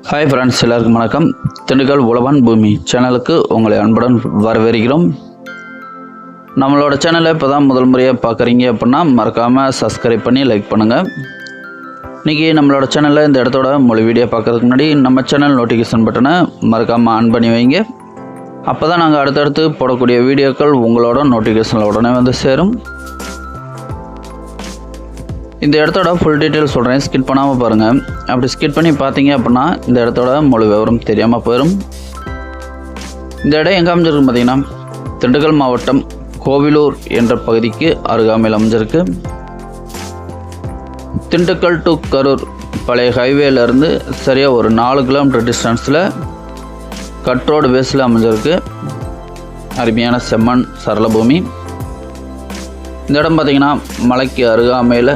Hi friends, எல்லாருக்கும் வணக்கம். திண்டுக்கல் உழவன் பூமி சேனலுக்கு உங்களை அன்புடன் வரவேற்கிறோம். நம்மளோட சேனலை இப்போ தான் முதல் முறையாக பார்க்குறீங்க அப்படின்னா மறக்காமல் சப்ஸ்கிரைப் பண்ணி லைக் பண்ணுங்கள். இன்றைக்கி நம்மளோட சேனலில் இந்த இடத்தோட மொழி வீடியோ பார்க்குறதுக்கு முன்னாடி நம்ம சேனல் நோட்டிஃபிகேஷன் பட்டனை மறக்காமல் ஆன் பண்ணி வைங்க. அப்போ தான் நாங்கள் அடுத்தடுத்து போடக்கூடிய வீடியோக்கள் உங்களோட நோட்டிஃபிகேஷனில் உடனே வந்து சேரும். இந்த இடத்தோட ஃபுல் டீட்டெயில் சொல்கிறேன், ஸ்கிப் பண்ணாமல் பாருங்கள். அப்படி ஸ்கிப் பண்ணி பார்த்தீங்க அப்படின்னா இந்த இடத்தோட முழு விவரம் தெரியாமல் போயிடும். இந்த இடம் எங்கே அமைஞ்சிருக்கு பார்த்தீங்கன்னா திண்டுக்கல் மாவட்டம் கோவிலூர் என்ற பகுதிக்கு அருகாமையில் அமைஞ்சிருக்கு. திண்டுக்கல் டு கரூர் பழைய ஹைவேலேருந்து சரியாக ஒரு 4 கிலோமீட்டர் டிஸ்டன்ஸில் கட் ரோடு பேஸில் அமைஞ்சிருக்கு. அருமையான செம்மண் சரளபூமி. இந்த இடம் பார்த்திங்கன்னா மலைக்கு அருகாமையில்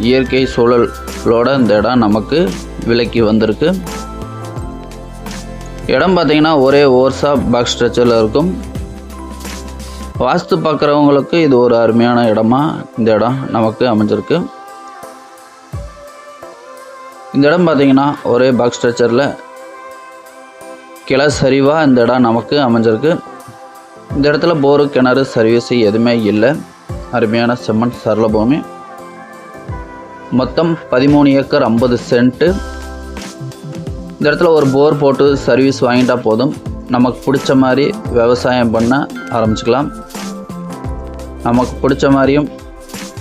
இயற்கை சூழலோட இந்த இடம் நமக்கு விலைக்கு வந்திருக்கு. இடம் பார்த்திங்கன்னா ஒரே ஓர்ஸா பாக்ஸ் ஸ்ட்ரக்சரில் இருக்கும். வாஸ்து பார்க்குறவங்களுக்கு இது ஒரு அருமையான இடமா இந்த இடம் நமக்கு அமைஞ்சிருக்கு. இந்த இடம் பார்த்திங்கன்னா ஒரே பாக்ஸ் ஸ்ட்ரக்சரில் கிளை சரிவாக இந்த இடம் நமக்கு அமைஞ்சிருக்கு. இந்த இடத்துல போரு கிணறு சர்வீஸ் எதுவுமே இல்லை. அருமையான செம்மண் சரளபூமி. மொத்தம் 13 ஏக்கர் 50 சென்ட்டு. இந்த இடத்துல ஒரு போர் போட்டு சர்வீஸ் வாங்கிட்டால் போதும், நமக்கு பிடிச்ச மாதிரி விவசாயம் பண்ண ஆரம்பிச்சுக்கலாம். நமக்கு பிடிச்ச மாதிரியும்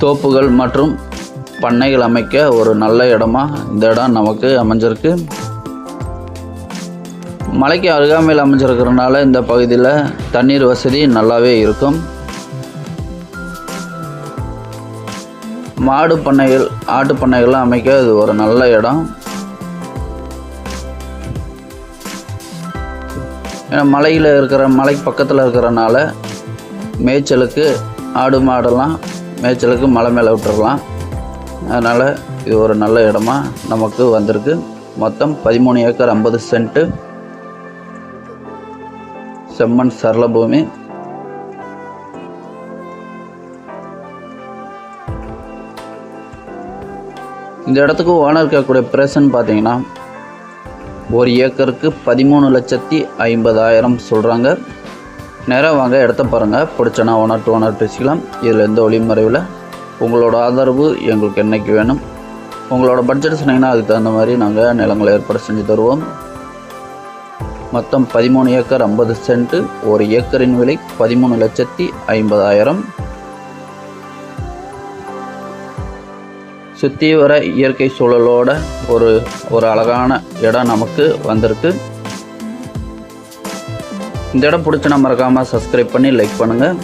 தோப்புகள் மற்றும் பண்ணைகள் அமைக்க ஒரு நல்ல இடமா இந்த இடம் நமக்கு அமைஞ்சிருக்கு. மலைக்கு அருகாமையில் அமைஞ்சிருக்கிறதுனால இந்த பகுதியில் தண்ணீர் வசதி நல்லாவே இருக்கும். மாடு பண்ணைகள் ஆட்டு பண்ணைகள்லாம் அமைக்க இது ஒரு நல்ல இடம். ஏன்னா மலைக்கு பக்கத்தில் இருக்கிறனால மேய்ச்சலுக்கு ஆடு மாடெல்லாம் மேய்ச்சலுக்கு மலை மேலே விட்டுறலாம். அதனால் இது ஒரு நல்ல இடமா நமக்கு வந்திருக்கு. மொத்தம் 13 ஏக்கர் 50 சென்ட்டு செம்மண் சரளபூமி. இந்த இடத்துக்கு ஓனர் இருக்கக்கூடிய பிரேசன் பார்த்தீங்கன்னா 1 ஏக்கருக்கு 13,50,000 சொல்கிறாங்க. நேராக வாங்க, இடத்த பாருங்கள். பிடிச்சனா ஓனர் டு ஓனர் பேசிக்கலாம். இதில் எந்த ஒளிமறைவில் உங்களோட ஆதரவு எங்களுக்கு என்றைக்கு வேணும். உங்களோட பட்ஜெட் சொன்னீங்கன்னா அதுக்கு தகுந்த மாதிரி நாங்கள் நிலங்களை ஏற்பாடு செஞ்சு தருவோம். மொத்தம் 13 ஏக்கர் 50 சென்ட்டு. 1 ஏக்கரின் விலை 13,50,000. சுற்றி வர இயற்கை சூழலோட ஒரு அழகான இடம் நமக்கு வந்திருக்கு. இந்த இடம் பிடிச்சனா மறக்காமல் சப்ஸ்கிரைப் பண்ணி லைக் பண்ணுங்கள்.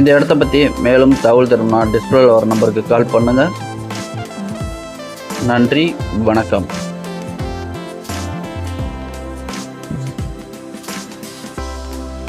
இந்த இடத்த பற்றி மேலும் தகவல் தரணும்னா டிஸ்பிளேல வர நம்பருக்கு கால் பண்ணுங்கள். நன்றி, வணக்கம்.